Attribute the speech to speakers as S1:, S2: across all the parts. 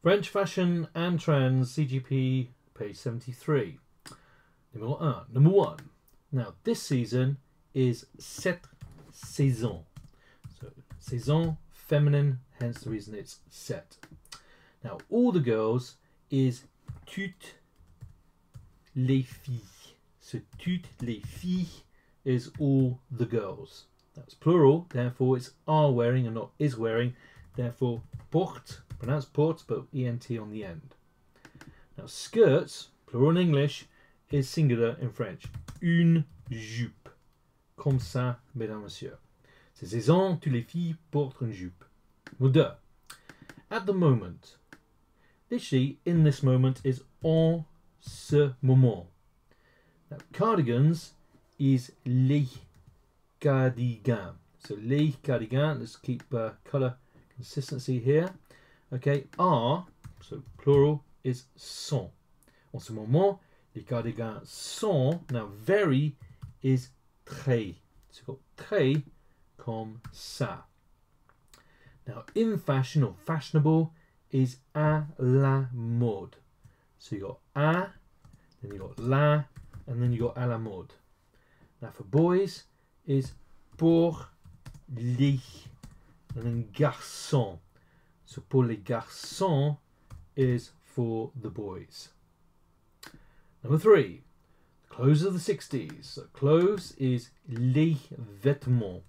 S1: French fashion and trends, CGP, page 73. Number 1. Now, this season is cette saison. So, saison, feminine, hence the reason it's set. Now, all the girls is toutes les filles. So, toutes les filles is all the girls. That's plural, therefore it's are wearing and not is wearing. Therefore, porte, pronounced porte, but ENT on the end. Now, skirts, plural in English, is singular in French. Une jupe. Comme ça, mesdames, messieurs. C'est saison, toutes les filles portent une jupe. Numéro 2. At the moment. Literally, in this moment is en ce moment. Now, cardigans is les cardigans. So, les cardigans, let's keep colour consistency here. Okay, are, so plural, is sont. En ce moment, les cardigans sont. Now, very is très. So, you've got très comme ça. Now, in fashion or fashionable is à la mode. So, you got à, then you got la, and then you got à la mode. Now, for boys is pour les, and then garçon. So, pour les garçons is for the boys. Number 3, clothes of the 60s. So, clothes is les vêtements.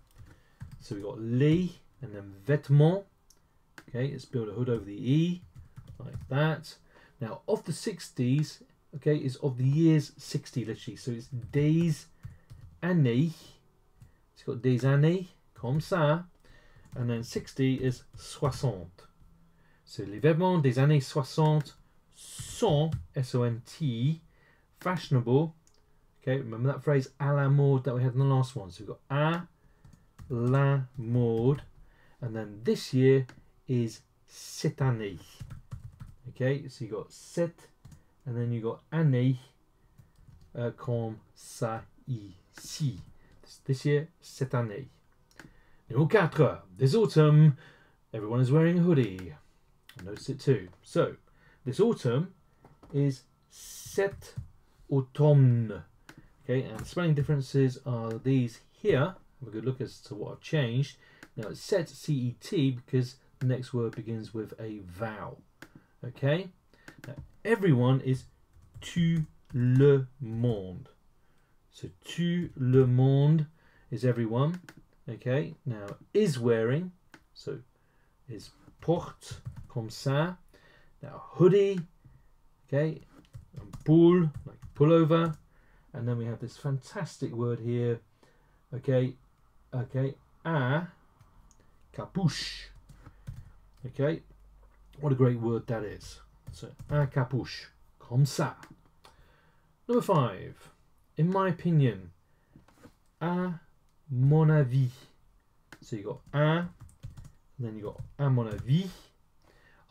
S1: So, we got les and then vêtements. Okay, let's build a hood over the E, like that. Now, of the 60s, okay, is of the years 60, literally. So, it's des années. It's got des années, comme ça. And then 60 is 60. So, les vêtements des années 60 sont, S-O-N-T, fashionable. Okay, remember that phrase, à la mode, that we had in the last one. So, we've got à la mode. And then this year is cette année. Okay, so you got cette, and then you got année, comme ça, ici. This year, cette année. Numéro 4. This autumn, everyone is wearing a hoodie. I noticed it too. So, this autumn is cet automne. Okay, and spelling differences are these here. Have a good look as to what I've changed. Now, it's set C-E-T because the next word begins with a vowel. Okay? Now, everyone is tout le monde. So, tout le monde is everyone. Okay? Now, is wearing. So, is porte, comme ça. Now, hoodie. Okay? And pull, like pullover. And then we have this fantastic word here. Okay? Okay? A capuche. Okay? What a great word that is. So, un capuche. Comme ça. Number 5. In my opinion. À mon avis. So you got un, and then you got à mon avis.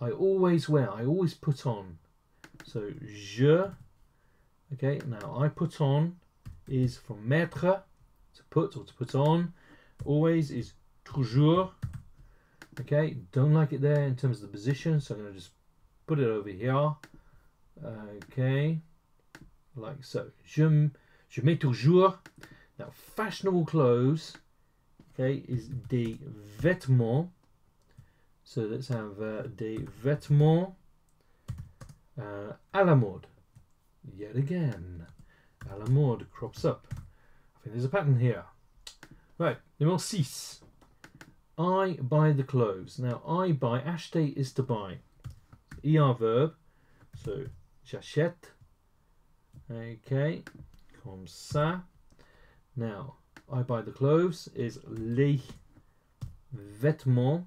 S1: I always wear, I always put on. So, je. Okay, now I put on is from mettre, to put or to put on. Always is toujours. Okay, don't like it there in terms of the position, so I'm going to just put it over here. Okay, like so. Je mets toujours. Now, fashionable clothes, okay, is des vêtements. So let's have des vêtements à la mode. Yet again, à la mode crops up. I think there's a pattern here. Right, numéro 6. I buy the clothes. Now, I buy, acheter is to buy. ER verb. So, j'achète. Okay, comme ça. Now, I buy the clothes is les vêtements.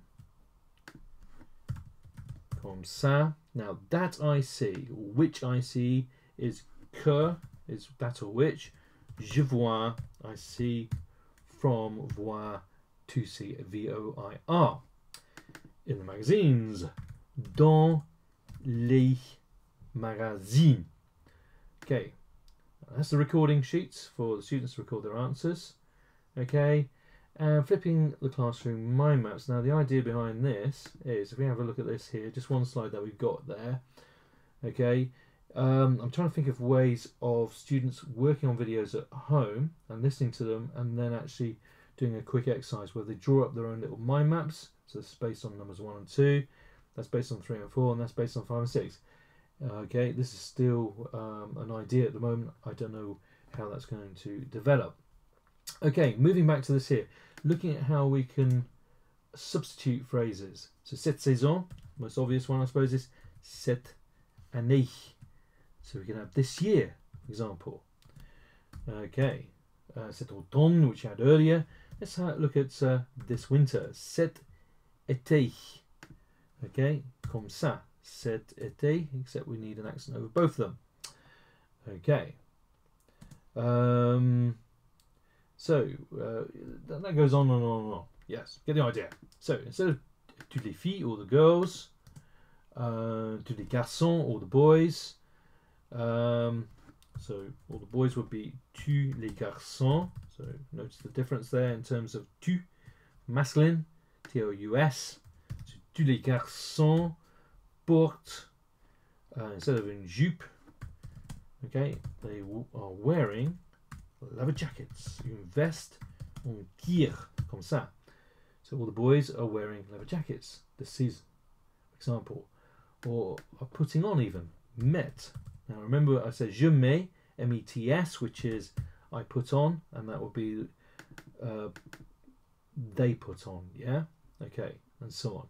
S1: Comme ça. Now, that I see, which I see, is que, is that or which. Je vois, I see, from, voir, to see, V-O-I-R. In the magazines. Dans les magazines. Okay. That's the recording sheets for the students to record their answers. Okay. And flipping the classroom mind maps. Now the idea behind this is, if we have a look at this here, just one slide that we've got there. Okay, I'm trying to think of ways of students working on videos at home and listening to them, and then actually doing a quick exercise where they draw up their own little mind maps. So this is based on numbers 1 and 2, that's based on 3 and 4, and that's based on 5 and 6. Okay, this is still an idea at the moment. I don't know how that's going to develop. Okay, moving back to this here, looking at how we can substitute phrases. So cette saison, most obvious one I suppose is cette année. So we can have this year, for example. Okay, cet automne, which we had earlier. Let's look at this winter, cet été. Okay, comme ça, cet été, except we need an accent over both of them. Okay. So that goes on and on and on. Yes, get the idea. So instead of toutes les filles, all the girls, tous les garçons, all the boys. So all the boys would be tous les garçons. So notice the difference there in terms of tu, masculine, T-O-U-S. So tous les garçons portent, instead of une jupe, okay, they are wearing leather jackets, une veste, un cuir, comme ça. So all the boys are wearing leather jackets this season, for example, or are putting on even, met. Now remember I said je mets, M-E-T-S, which is I put on, and that would be they put on, yeah? Okay, and so on.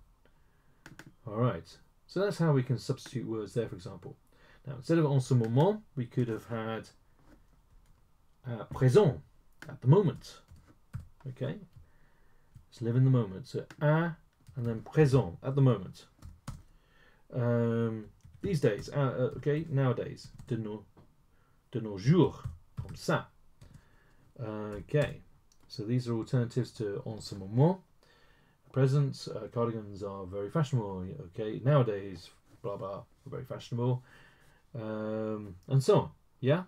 S1: Alright, so that's how we can substitute words there, for example. Now instead of en ce moment, we could have had présent, at the moment. Okay, let's live in the moment. So and then présent, at the moment. These days, okay, nowadays, de nos jours, comme ça. Okay, so these are alternatives to en ce moment. Present, cardigans are very fashionable. Okay, nowadays, blah blah, very fashionable, and so on. Yeah.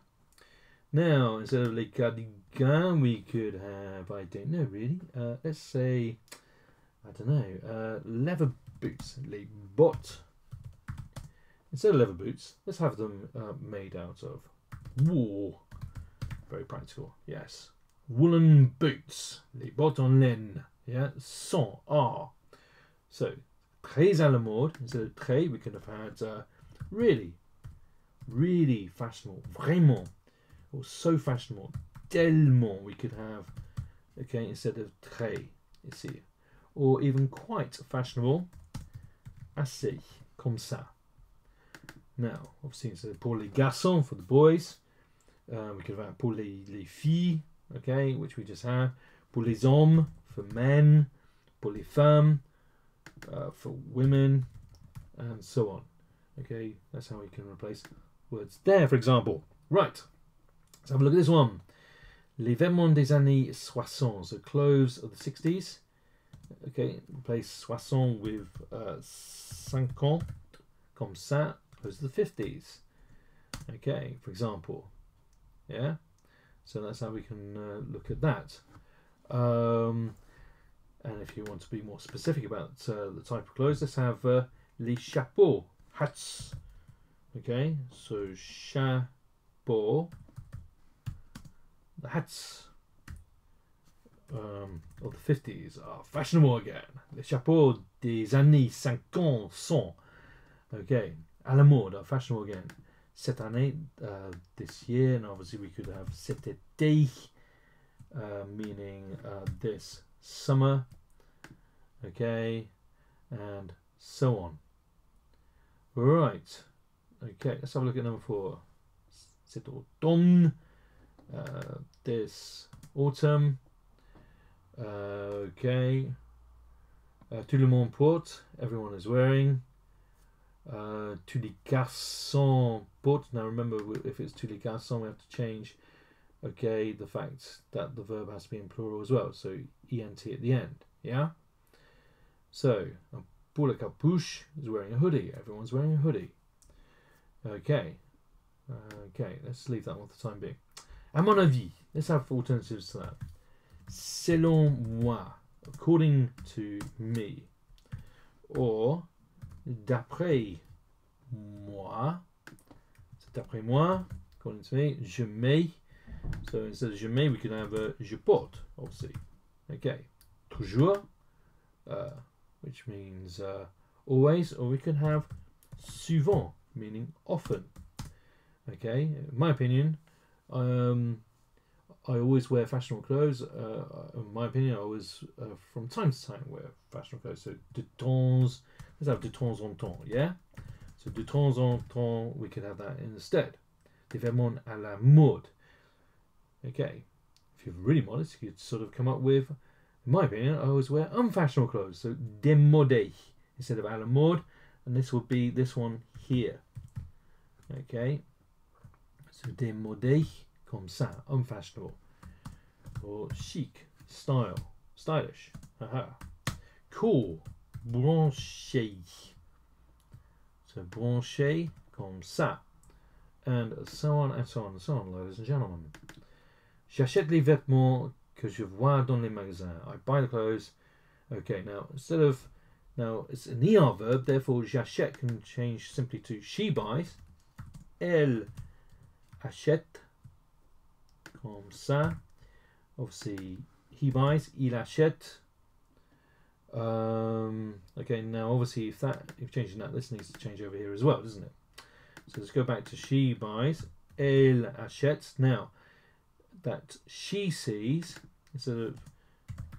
S1: Now, instead of les cardigans, we could have, I don't know really, let's say, I don't know, leather boots, les bottes. Instead of leather boots, let's have them made out of wool. Very practical, yes. Woolen boots, les bottes en laine, yeah, sont, are. So, très à la mode, instead of très, we could have had really, really fashionable, vraiment. Or so fashionable, tellement, we could have, okay, instead of très, ici. Or even quite fashionable, assez, comme ça. Now, obviously, instead of pour les garçons, for the boys, we could have pour les filles, okay, which we just have, pour les hommes, for men, pour les femmes, for women, and so on. Okay, that's how we can replace words there, for example. Right. Let's have a look at this one. Les vêtements des années 60, so clothes of the 60s. Okay, replace 60 with 50, comme ça, clothes of the 50s. Okay, for example. Yeah, so that's how we can look at that. And if you want to be more specific about the type of clothes, let's have les chapeaux, hats. Okay, so chapeau. The hats of the 50s are fashionable again. Les chapeaux des années 50 sont, okay, à la mode, are fashionable again. Cette année, this year, and obviously we could have cet été, meaning this summer, okay, and so on. Right, okay, let's have a look at number 4. Cet automne. This autumn, okay, tout le monde porte, everyone is wearing, tous les garçons portent. Now remember, if it's tous les garçons, we have to change, okay, the fact that the verb has to be in plural as well, so ent at the end, yeah? So, pour le capuche is wearing a hoodie, everyone's wearing a hoodie. Okay, okay, let's leave that one for the time being. À mon avis, let's have alternatives to that. selon moi, according to me. Or, d'après moi, so d'après moi, according to me, je mets. So instead of je mets, we can have je porte, obviously. Okay. Toujours, which means always, or we can have souvent, meaning often. Okay. In my opinion, I always wear fashionable clothes. In my opinion, I always, from time to time, wear fashionable clothes. So de temps, let's have de temps en temps, yeah? So de temps en temps, we could have that instead. Des vêtements à la mode. Okay. If you're really modest, you could sort of come up with, in my opinion, I always wear unfashionable clothes. So démodé instead of à la mode. And this would be this one here. Okay. So démodé. Comme ça, unfashionable, or chic, style, stylish. Aha. Cool, branché. So branché, comme ça, and so on and so on and so on, ladies and gentlemen. J'achète les vêtements que je vois dans les magasins. I buy the clothes. Okay, now instead of, now it's an ER verb, therefore j'achète can change simply to she buys. Elle achète. Comme ça. Obviously, he buys, il achète. Okay, now obviously, if changing that, this needs to change over here as well, doesn't it? So let's go back to she buys, elle achète. Now, that she sees, instead of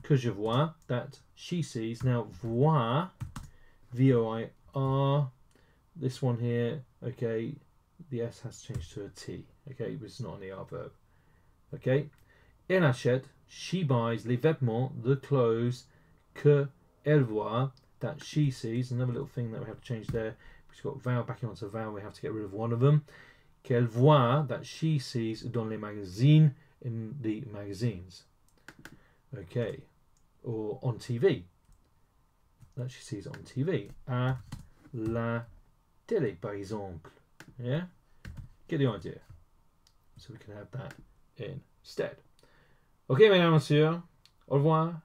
S1: que je vois, that she sees. Now, voir, V-O-I-R, this one here, okay, the S has changed to a T, okay, but it's not an ER verb. Okay, elle achète, she buys les vêtements, the clothes, que elle voit, that she sees. Another little thing that we have to change there. We've got vowel backing onto vowel. We have to get rid of one of them. Qu'elle voit, that she sees dans les magazines, in the magazines. Okay, or on TV, that she sees on TV. À la télé, par exemple. Yeah, get the idea. So we can have that instead. Ok, mesdames et messieurs, au revoir.